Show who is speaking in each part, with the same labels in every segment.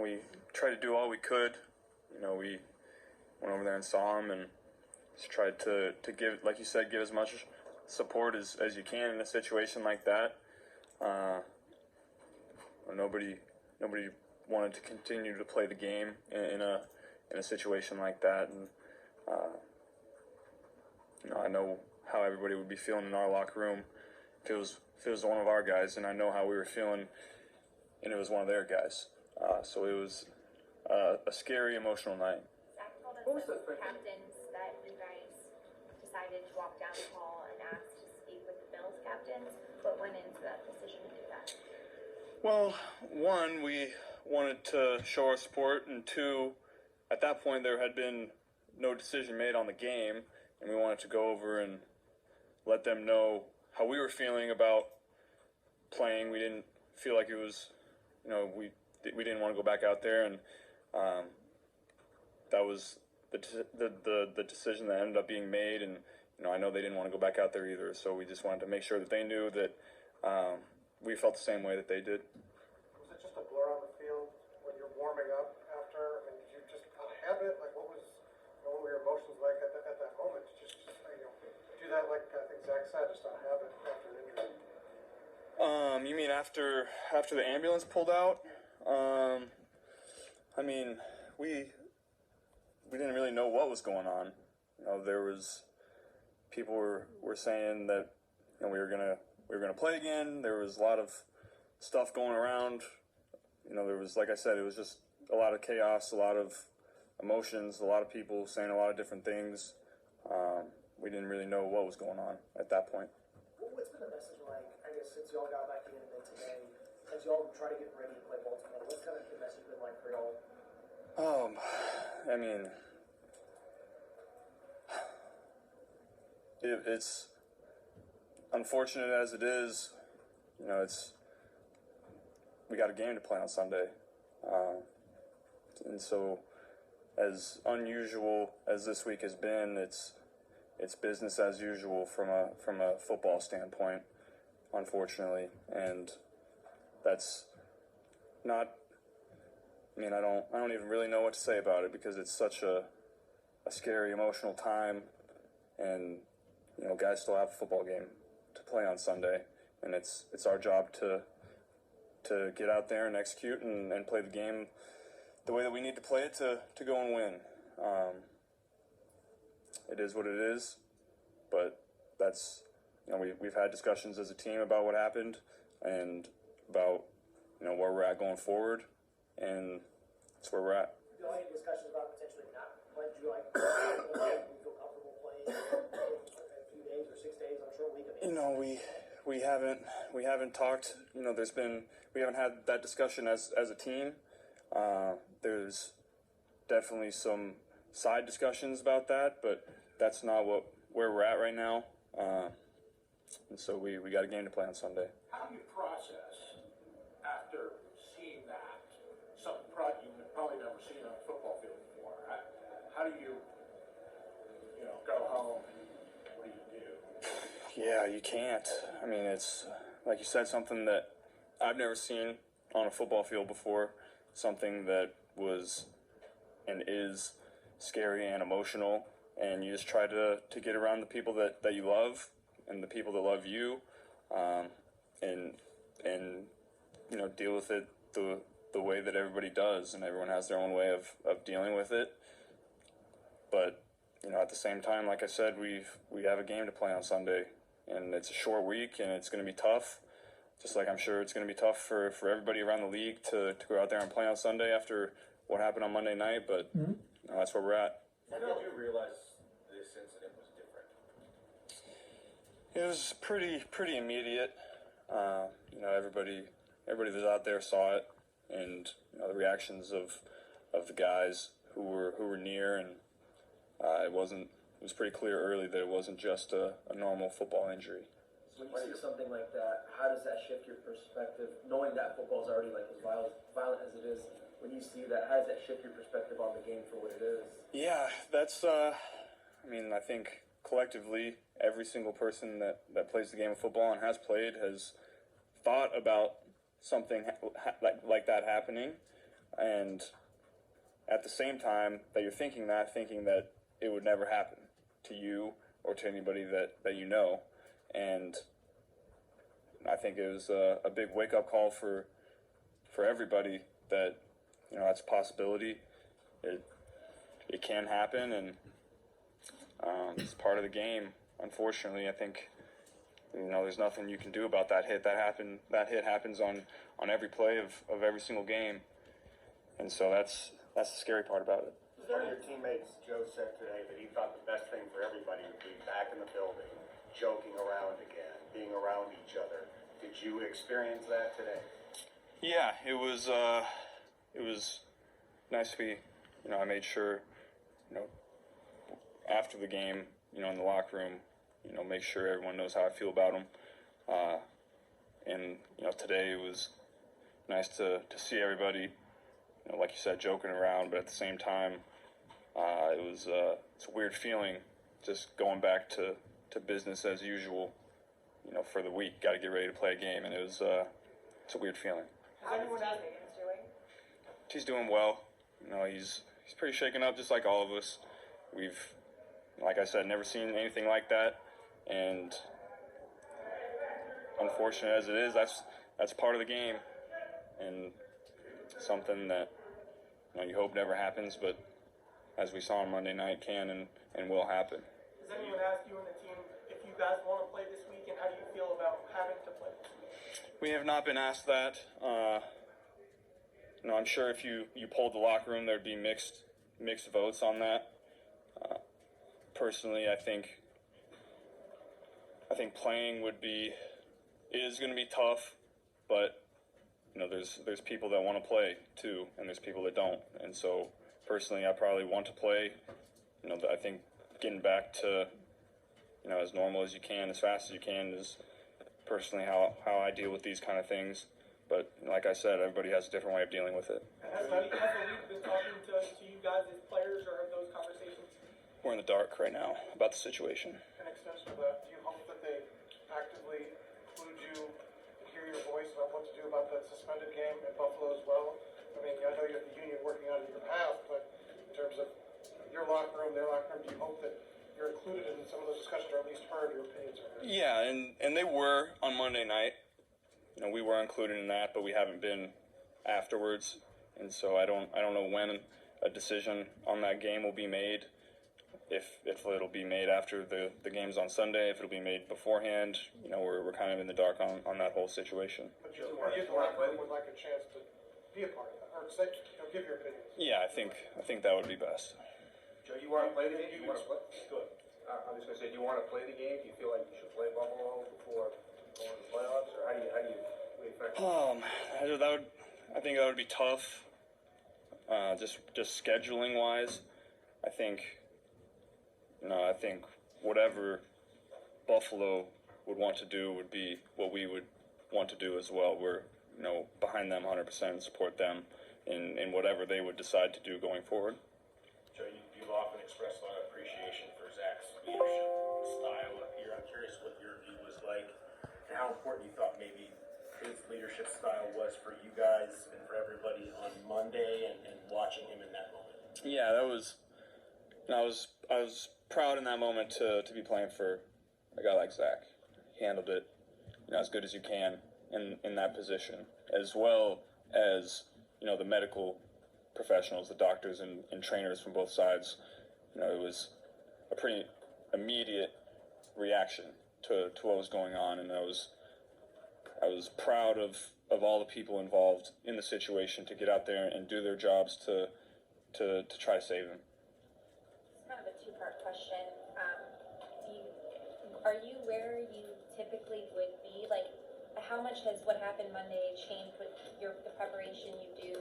Speaker 1: we tried to do all we could. We went over there and saw him and just tried to give, like you said, give as much support as you can in a situation like that. Nobody wanted to continue to play the game in a situation like that, and I know how everybody would be feeling in our locker room if it was one of our guys, and I know how we were feeling, and it was one of their guys. So it was a scary, emotional night.
Speaker 2: Zach told us that the captains that you guys decided to walk down the hall and ask to speak with the Bills captains. What went into that decision to do that?
Speaker 1: Well, one, we wanted to show our support, and two, at that point there had been no decision made on the game, and we wanted to go over and let them know how we were feeling about playing. We didn't feel like it was, we didn't want to go back out there, and that was the decision that ended up being made. And I know they didn't want to go back out there either, so we just wanted to make sure that they knew that we felt the same way that they did.
Speaker 3: Was it just a blur on the field when you're warming up after? I mean, did you just kind of have it? Like, what were your emotions like at that moment? Just do that, like I think Zach said, just not have it after an injury.
Speaker 1: You mean after the ambulance pulled out? I mean, we didn't really know what was going on. There was people were saying that we were gonna play again. There was a lot of stuff going around. There was, like I said, it was just a lot of chaos, a lot of emotions, a lot of people saying a lot of different things. We didn't really know what was going on at that point.
Speaker 4: What's been the message like, I guess, since y'all got back in today, as y'all try to get ready to play Baltimore? What's kind of the message been like for y'all?
Speaker 1: I mean, it's unfortunate as it is. We got a game to play on Sunday, and so as unusual as this week has been, it's business as usual from a football standpoint, unfortunately, and that's not. I mean, I don't even really know what to say about it because it's such a scary, emotional time, and guys still have a football game to play on Sunday, and it's our job to get out there and execute and play the game the way that we need to play it to go and win. It is what it is, but that's we've had discussions as a team about what happened and about where we're at going forward, and that's where we're at.
Speaker 4: Do you have any discussions about potentially not playing? Do you feel comfortable playing in a few days or 6 days? I'm sure a week.
Speaker 1: We haven't talked. We haven't had that discussion as a team. There's definitely some side discussions about that, but that's not where we're at right now. And so we got a game to play on Sunday.
Speaker 5: How do you process after seeing that something you've probably never seen on a football field before? How do you go home? What do you do?
Speaker 1: Yeah, you can't. I mean, it's like you said, something that I've never seen on a football field before. Something that was and is scary and emotional, and you just try to get around the people that you love and the people that love you, and deal with it the way that everybody does, and everyone has their own way of dealing with it. But at the same time, like I said, we have a game to play on Sunday, and it's a short week, and it's going to be tough. Just like I'm sure it's going to be tough for everybody around the league to go out there and play on Sunday after what happened on Monday night, but that's where we're at.
Speaker 5: When did you realize this incident was different?
Speaker 1: It was pretty immediate. Everybody that was out there saw it, and the reactions of the guys who were near, and it was pretty clear early that it wasn't just a normal football injury.
Speaker 4: When you see something like that, how does that shift your perspective, knowing that football is already as violent as it is? When you see that, how does that shift your perspective on the game for what it is?
Speaker 1: Yeah, that's, I think collectively, every single person that plays the game of football and has played has thought about something like that happening. And at the same time that you're thinking that it would never happen to you or to anybody that you know. And I think it was a big wake-up call for everybody that, that's a possibility. It can happen, and it's part of the game. Unfortunately, I think, there's nothing you can do about that hit. That hit happens on every play of every single game. And so that's the scary part about it.
Speaker 6: One of your teammates, Joe, said today that he thought the best thing for everybody would be back in the building, joking around again, being around each other. Did you experience that today?
Speaker 1: Yeah, it was nice to be, I made sure, after the game, in the locker room, make sure everyone knows how I feel about them. And, today it was nice to see everybody, like you said, joking around, but at the same time, it's a weird feeling just going back to business as usual, for the week. Got to get ready to play a game, and it's a weird feeling.
Speaker 2: How's Higgins doing?
Speaker 1: He's doing well. He's pretty shaken up, just like all of us. We've, like I said, never seen anything like that, and unfortunate as it is, that's part of the game, and something that you hope never happens, but as we saw on Monday night, can and will happen.
Speaker 7: Does anyone ask you and the team if you guys want to play this week, and how do you feel about having to play this week?
Speaker 1: We have not been asked that. I'm sure if you polled the locker room, there'd be mixed votes on that. Personally, I think playing is going to be tough, but there's people that want to play too, and there's people that don't. And so personally, I probably want to play. I think getting back to as normal as you can, as fast as you can, is personally how I deal with these kind of things. But like I said, everybody has a different way of dealing with it.
Speaker 7: And has the league been talking to you guys as players, or have those conversations?
Speaker 1: We're in the dark right now about the situation.
Speaker 3: An extension of that, do you hope that they actively include you, hear your voice about what to do about that suspended game at Buffalo as well? I mean, I know you have the union working on your behalf, but in terms of your locker room, their locker room, do you hope that you're included in some of those discussions, or at least heard, your opinions are heard?
Speaker 1: Yeah, and they were on Monday night. We were included in that, but we haven't been afterwards, and so I don't know when a decision on that game will be made. If it'll be made after the game's on Sunday, if it'll be made beforehand, we're kind of in the dark on that whole situation.
Speaker 3: But you the locker room would like a chance to be a part of that, or say, give your opinions.
Speaker 1: Yeah, I think that would be best.
Speaker 6: Joe, you want to play the game? You want to play? Good. I was going to say, do you want to play the game? Do you feel like you should play Buffalo before going to the playoffs, or how do you affect it?
Speaker 1: I think that would be tough. Just scheduling wise, I think whatever Buffalo would want to do would be what we would want to do as well. We're behind them 100% and support them in whatever they would decide to do going forward.
Speaker 8: Joe, you've often expressed a lot of appreciation for Zach's leadership style up here. I'm curious what your view was like and how important you thought maybe his leadership style was for you guys and for everybody on Monday and watching him in that moment.
Speaker 1: Yeah, that was. I was proud in that moment to be playing for a guy like Zach. He handled it, as good as you can in that position, as well as the medical professionals, the doctors and trainers from both sides. It was a pretty immediate reaction to what was going on, and I was proud of all the people involved in the situation to get out there and do their jobs to try to save him.
Speaker 2: It's kind of a two-part question. Are you where you typically would be? Like, how much has what happened Monday changed with the preparation you do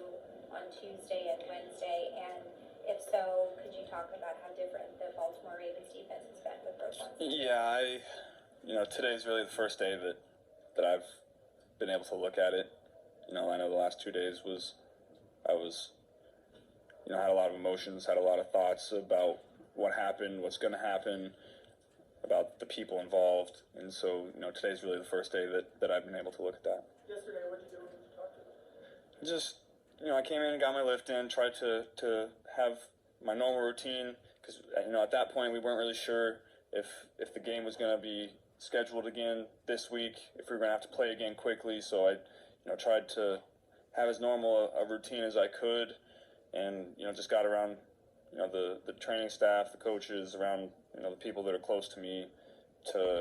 Speaker 2: on Tuesday and Wednesday? And if so, could you talk about how different the Baltimore Ravens defense has been with those ones?
Speaker 1: Yeah, today's really the first day that I've been able to look at it. I know the last 2 days I had a lot of emotions, had a lot of thoughts about what happened, what's going to happen, about the people involved. And so, today's really the first day that I've been able to look at that.
Speaker 7: Yesterday, what did you do when you talked to them?
Speaker 1: Just I came in and got my lift in, tried to have my normal routine because at that point we weren't really sure if the game was going to be scheduled again this week, if we were going to have to play again quickly. So I tried to have as normal a routine as I could, and just got around the training staff, the coaches, around the people that are close to me to